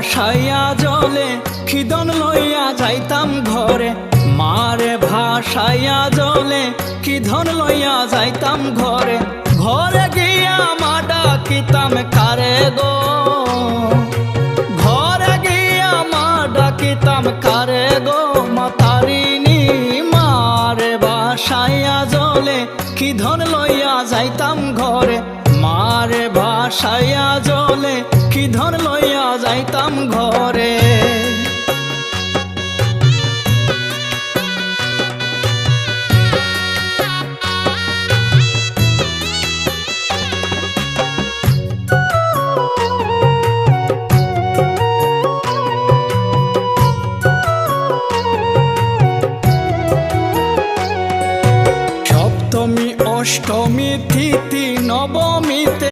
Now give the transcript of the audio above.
ভাসাইয়া জলে খিদন লইয়া যাইতাম ঘরে, মারে ভাসাইয়া জলে খিদন লইয়া যাইতাম ঘরে। ঘরে গিয়া মা ডাকিতাম কারে গো, ঘরে গিয়া মা ডাকিতাম কারে গো, মা তারিণী মারে ভাসাইয়া জলে খিদন লইয়া যাইতাম ঘরে, মারে ভাসাইয়া জলে খিদন লইয়া যাইতাম ঘরে।